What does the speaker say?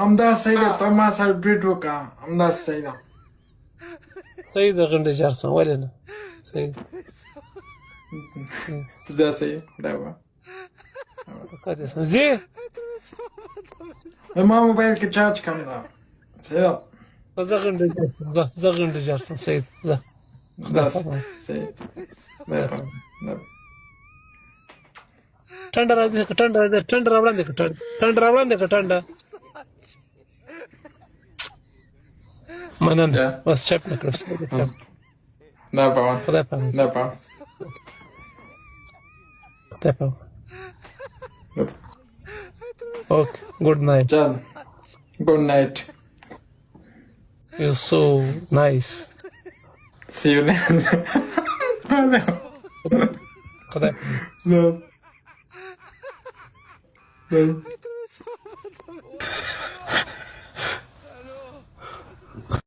امدا سيدا طما سال بريدوكا امدا سيدا سيد غند جارسون ولنا سيد زي سي دابا قد اسم زي ما موبايلك تشارج كاميرا سيدا زغند جارسون زغند جارسون سيد زغ داس سي دابا ٹھنڈا رابڑا دیکھو ٹھنڈا رابڑا دیکھو ٹھنڈا منن Ja. بس چپ نکړ دابا خدای پاک دابا خدای پاک okay good night Just good night. You so nice See you later. خدای No. No.